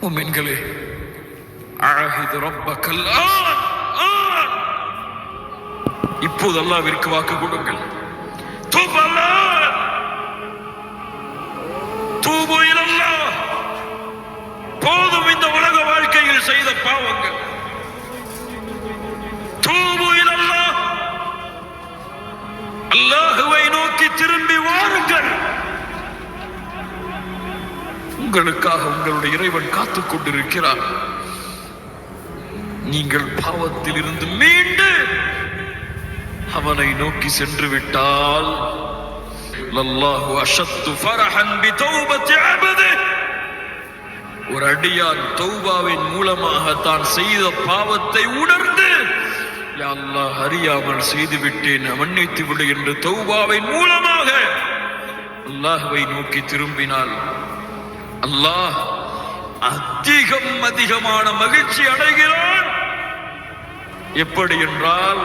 முஃமின்களே, அஹிது ரப்பக்கல் on, இப்போது அல்லாஹ்விற்கு வாக்கு கொடுங்கள். தூபு இலல்லாஹ், போதும் இந்த உலக வாழ்க்கையில் செய்த பாவங்கள். தூபு இலல்லாஹ், அல்லாஹ்வை நோக்கி திரும்பி வாருங்கள். உங்களுக்காக உங்களுடைய இறைவன் காத்துக் கொண்டிருக்கிறார். நீங்கள் பாவத்தில் இருந்து மீண்டு அவனை நோக்கி சென்று விட்டால் லல்லாஹு அஷத்து ஃபரஹன் பிதௌபத்தி அப்தி, ஒரு அடியான் தௌபாவின் மூலமாக தான் செய்த பாவத்தை உணர்ந்து யா அல்லாஹ் அறியாமல் செய்து விட்டேன் மன்னித்து விடு என்று தௌபாவின் மூலமாக அல்லாஹ்வை நோக்கி திரும்பினால் அல்லாஹ் அதிகமான மகிழ்ச்சி அடைகிறான். எப்படி என்றால்,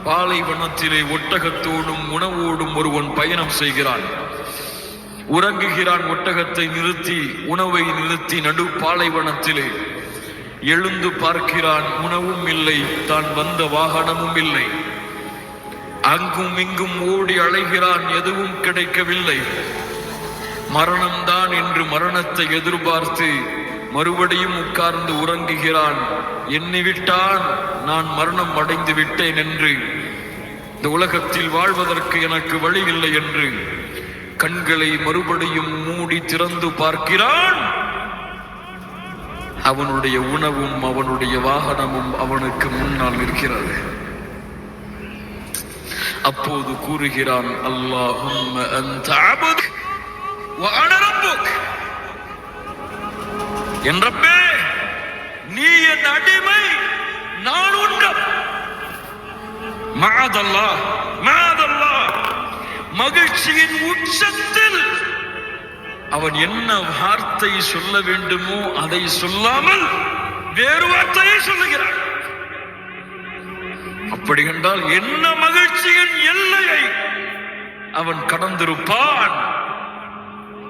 பாலைவனத்திலே ஒட்டகத்தோடும் உணவோடும் ஒருவன் பயணம் செய்கிறான். உறங்குகிறான். ஒட்டகத்தை நிறுத்தி உணவை நிறுத்தி நடு பாலைவனத்திலே எழுந்து பார்க்கிறான். உணவும் இல்லை, தான் வந்த வாகனமும் இல்லை. அங்கும் இங்கும் ஓடி அலைகிறான், எதுவும் கிடைக்கவில்லை. மரணம்தான் என்று மரணத்தை எதிர்பார்த்து மறுபடியும் உட்கார்ந்து உறங்குகிறான். எண்ணிவிட்டான், நான் மரணம் அடைந்து விட்டேன் என்று, இந்த உலகத்தில் வாழ்வதற்கு எனக்கு வழி இல்லை என்று கண்களை மறுபடியும் மூடி திறந்து பார்க்கிறான். அவனுடைய உணவும் அவனுடைய வாகனமும் அவனுக்கு முன்னால் நிற்கிறது. அப்போது கூறுகிறான், அல்லாஹும்ம அன்த அப்து வ அன ரப்புக், என் ரப்பே, நீ என் அடிமை, நான் உன்னம். மஅதல்லாஹ், மஅதல்லாஹ், மகிழ்ச்சியின் உச்சத்தில் அவன் என்ன வார்த்தை சொல்ல வேண்டுமோ அதை சொல்லாமல் வேறு வார்த்தையை சொல்லுகிறான். அப்படி கண்டால் என்ன மகிழ்ச்சியின் எல்லையை அவன் கடந்திருப்பான்.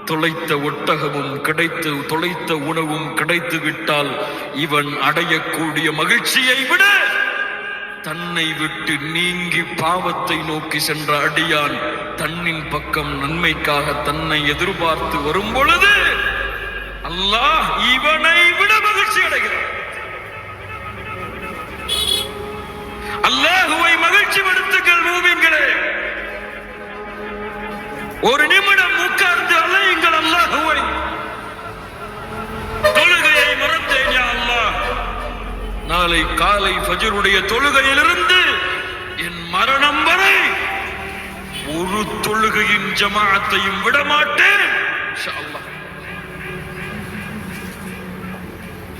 தொலைத்த ஒட்டகமும் கிடைத்து, தொலைத்த உணவும் கிடைத்து விட்டால் இவன் அடையக்கூடிய மகிழ்ச்சியை விட தன்னை விட்டு நீங்கி பாவத்தை நோக்கி சென்ற அடியான் தன்னின் பக்கம் நன்மைக்காக தன்னை எதிர்பார்த்து வரும் பொழுது அல்லாஹ் இவனை விட மகிழ்ச்சி அடைகிறான். அல்லாஹ்வை மகிழ்ச்சி படுத்துங்கள் மூமின்களே. ஒரு நிமிடம் உட்கார்ந்து அலையுங்கள் அல்லாஹ்வை. தொழுகையை மறந்தேன் யா அல்லாஹ், நாளை காலை ஃபஜ்ருடைய தொழுகையிலிருந்து என் மரணம் வரை ஒரு தொழுகையின் ஜமாஅத்தையும் விடமாட்டேன் இன்ஷா அல்லாஹ்.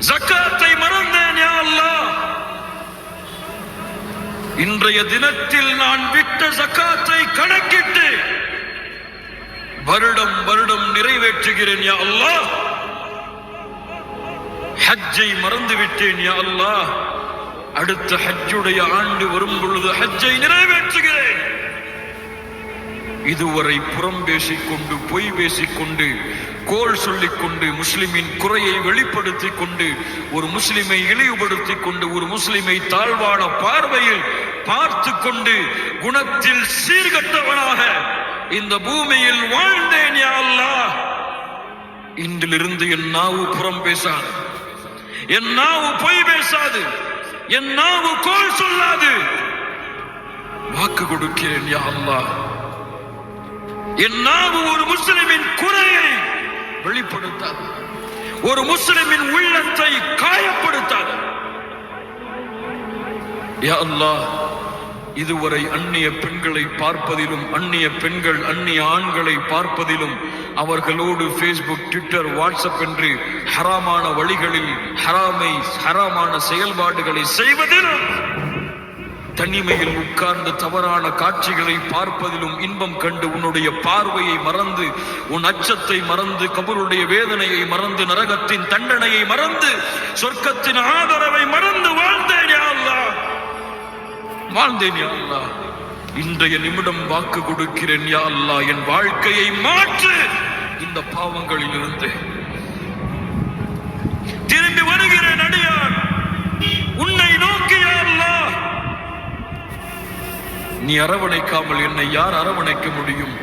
ஜகாத்தை மறந்தேன் யா அல்லாஹ், இன்றைய தினத்தில் நான் விட்ட ஜகாத்தை கணக்கிட்டு வருடம் வருடம் நிறைவேற்றுகிறேன் யா அல்லாஹ். ஹஜ்ஜை மறந்து விட்டேன் யா அல்லாஹ், அடுத்த ஹஜ்ஜுடைய ஆண்டு வரும் பொழுது ஹஜ்ஜை நிறைவேற்றுகிறேன். இதுவரை புறம் பேசிக்கொண்டு, பொய் பேசிக்கொண்டு, கோல் சொல்லிக்கொண்டு, முஸ்லிமின் குறையை வெளிப்படுத்திக் கொண்டு, ஒரு முஸ்லிமை இழிவுபடுத்திக் கொண்டு, ஒரு முஸ்லிமை தாழ்வான பார்வையில் பார்த்து கொண்டு, குணத்தில் சீர்கட்டவனாக இந்த பூமியில் வாழ்ந்தேன் யா அல்லாஹ். இன்றிலிருந்து என் நாவு புறம் பேசாது, என் நாவு பொய் பேசாது, என் நாவு கோல் சொல்லாது. வாக்கு கொடுக்கிறேன் யா அல்லாஹ், என் நாவு ஒரு முஸ்லிமின் குறையை வெளிப்படுத்தாது, ஒரு முஸ்லிமின் உள்ளத்தை காயப்படுத்தாது. யா அல்லாஹ், இதுவரை அந்நிய பெண்களை பார்ப்பதிலும், அந்நிய பெண்கள் அந்நிய ஆண்களை பார்ப்பதிலும், அவர்களோடு ஃபேஸ்புக், ட்விட்டர், வாட்ஸ்அப் என்று ஹராமான வழிகளில் ஹராமான செயல்பாடுகளை செய்வதிலும், தனிமையில் உட்கார்ந்து தவறான காட்சிகளை பார்ப்பதிலும் இன்பம் கண்டு உன்னுடைய பார்வையை மறந்து, உன் அச்சத்தை மறந்து, கபருடைய வேதனையை மறந்து, நரகத்தின் தண்டனையை மறந்து, சொர்க்கத்தின் ஆதரவை மறந்து வாழ்ந்தேன் யா அல்லாஹ், வாழ்ந்தேன் யா அல்லாஹ். இன்றைய நிமிடம் வாக்கு கொடுக்கிறேன் யா அல்லாஹ், என் வாழ்க்கையை மாற்று இந்த பாவங்களில் இருந்து. திரும்பி வருகிறேன் அடியான் உன்னை நோக்கி யா அல்லாஹ். நீ அரவணைக்காமல் என்னை யார் அரவணைக்க முடியும்?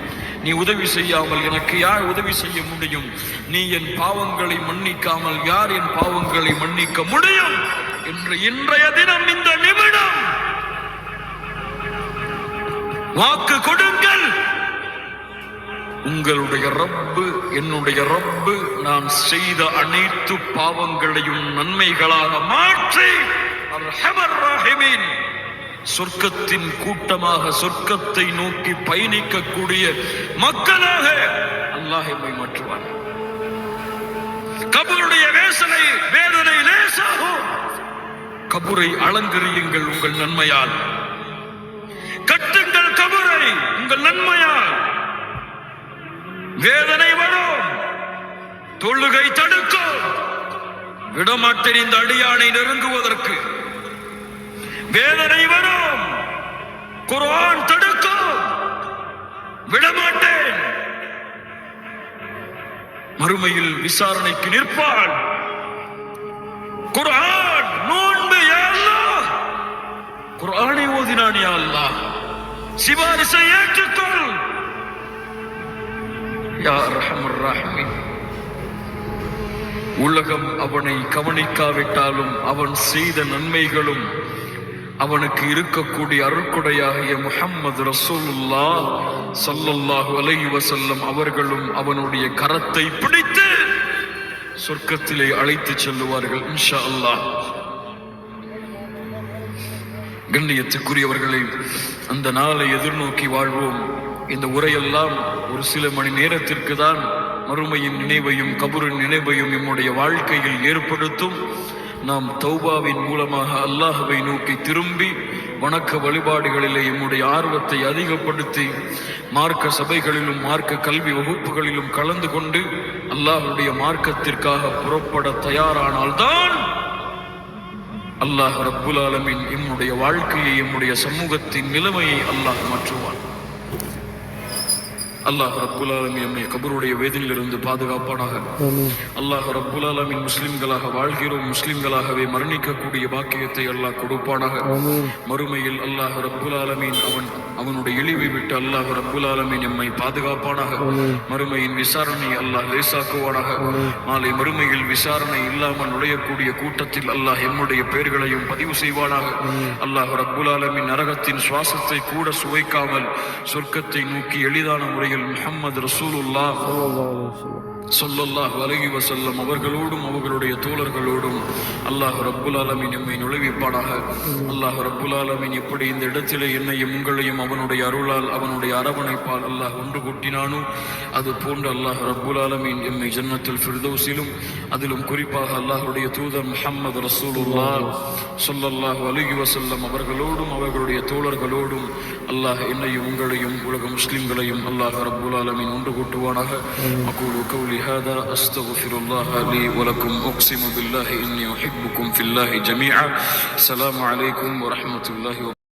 நீ உதவி செய்யாமல் எனக்கு யார் உதவி செய்ய முடியும்? நீ என் பாவங்களை மன்னிக்காமல் யார் என் பாவங்களை மன்னிக்க முடியும் என்று இன்றைய தினம் இந்த நிமிடம் வாக்கு கொடுங்கள். உங்களுடைய ரப்பு என்னுடைய ரப்பு நான் செய்த அனைத்து பாவங்களையும் நன்மைகளாக மாற்றி அர்ஹமர் ராஹிமீன் சொர்க்கத்தின் கூட்டமாக சொர்க்கத்தை நோக்கி பயணிக்கக்கூடிய மக்களாக அல்லாஹ் எம்மை மாற்றுவான். கபருடைய வேதனை லேசாகும். கபரை அலங்கரியுங்கள் உங்கள் நன்மையால், கட்டுங்கள் கபரை உங்கள் நன்மையால். வேதனை வரும், தொழுகை தடுக்கும், விடமாட்டேன் இந்த அடியானை நெருங்குவதற்கு. வேதனை வரும், குர்ஆன் தடுக்கும், விடமாட்டேன். மறுமையில் விசாரணைக்கு நிற்பான். குர்ஆன் நோன்பு யா அல்லாஹ், குர்ஆனை ஓதினான் யா அல்லாஹ், சிபாரிசை ஏற்றுக்கொள் யா அர்ஹமர் ராஹிமீன். உலகம் அவனை கவனிக்காவிட்டாலும் அவன் செய்த நன்மைகளும் அவனுக்கு இருக்கக்கூடிய அருட்கொடையாகிய முஹம்மது ரசூலுல்லாஹ் ஸல்லல்லாஹு அலைஹி வஸல்லம் அவர்களும் அவனுடைய கரத்தை பிடித்து சொர்க்கத்திலே அழைத்து செல்லுவார்கள் இன்ஷா அல்லாஹ். கண்ணியத்துக்குரியவர்களே, அந்த நாளை எதிர்நோக்கி வாழ்வோம். இந்த உரையெல்லாம் ஒரு சில மணி நேரத்திற்கு தான் மறுமையின் நினைவையும் கபரின் நினைவையும் நம்முடைய வாழ்க்கையில் ஏற்படுத்தும். நாம் தௌபாவின் மூலமாக அல்லாஹ்வை நோக்கி திரும்பி வணக்க வழிபாடுகளிலே நம்முடைய ஆர்வத்தை அதிகப்படுத்தி மார்க்க சபைகளிலும் மார்க்க கல்வி வகுப்புகளிலும் கலந்து கொண்டு அல்லாஹ்வுடைய மார்க்கத்திற்காக புறப்பட தயாரானால்தான் அல்லாஹ் ரப்புல் ஆலமீன் நம்முடைய வாழ்க்கையை நம்முடைய சமூகத்தின் நிலைமையை அல்லாஹ் மாற்றுவான். அல்லாஹ் ரப்புல் ஆலமீன் நம்மை கபருடைய வேதனையிலிருந்து பாதுகாப்பானாக. அல்லாஹ் ரப்புல் ஆலமீன் முஸ்லிம்களாக வாழ்கிறோம், முஸ்லிம்களாகவே மரணிக்கக்கூடிய பாக்கியத்தை அல்லாஹ் கொடுப்பானாக. மறுமையில் அல்லாஹ் ரப்புல் ஆலமீன் அவனுடைய இழிவை விட்டு அல்லாஹ் ரப்புல் ஆலமீன் நம்மை பாதுகாப்பானாக. மறுமையின் விசாரணை அல்லாஹ் லேசாக்குவானாக. நாளை மறுமையில் விசாரணை இல்லாமல் நுழையக்கூடிய கூட்டத்தில் அல்லாஹ் எம்முடைய பெயர்களையும் பதிவு செய்வானாக. அல்லாஹ் ரப்புல் ஆலமீன் நரகத்தின் சுவாசத்தை கூட சுவைக்காமல் சொர்க்கத்தை நோக்கி எளிதான முறையில் முஹம்மது ரசூலுல்லாஹ் ஸல்லல்லாஹு அலைஹி வஸல்லம் அவர்களோடும் அவர்களுடைய தோழர்களோடும் அல்லாஹ் ரப்புல் ஆலமீன் நம்மை நுழைவிப்பானாக. அல்லாஹ் ரப்புல் ஆலமீன் எப்படி இந்த இடத்திலே என்னையும் உங்களையும் அவனுடைய அருளால் அவனுடைய அரவணைப்பால் அல்லாஹ் ஒன்று கூட்டினானோ அது போன்று அல்லாஹ் ரப்புல் ஆலமீன் எம்மை ஜன்னத்துல் ஃபிர்தௌஸிலும் அதிலும் குறிப்பாக அல்லாஹ்வுடைய தூதர் முஹம்மது ரசூலுல்லாஹ் ஸல்லல்லாஹு அலைஹி வஸல்லம் அவர்களோடும் அவர்களுடைய தோழர்களோடும் அல்லாஹ் என்னையும் உங்களையும் உலக முஸ்லிம்களையும் அல்லாஹ் ரப்புல் ஆலமீன் ஒன்று கூட்டுவானாக. அகூலு கௌலி هذا أستغفر الله لي ولكم أقسم بالله إني أحبكم في الله جميعا. السلام عليكم ورحمة الله وبركاته.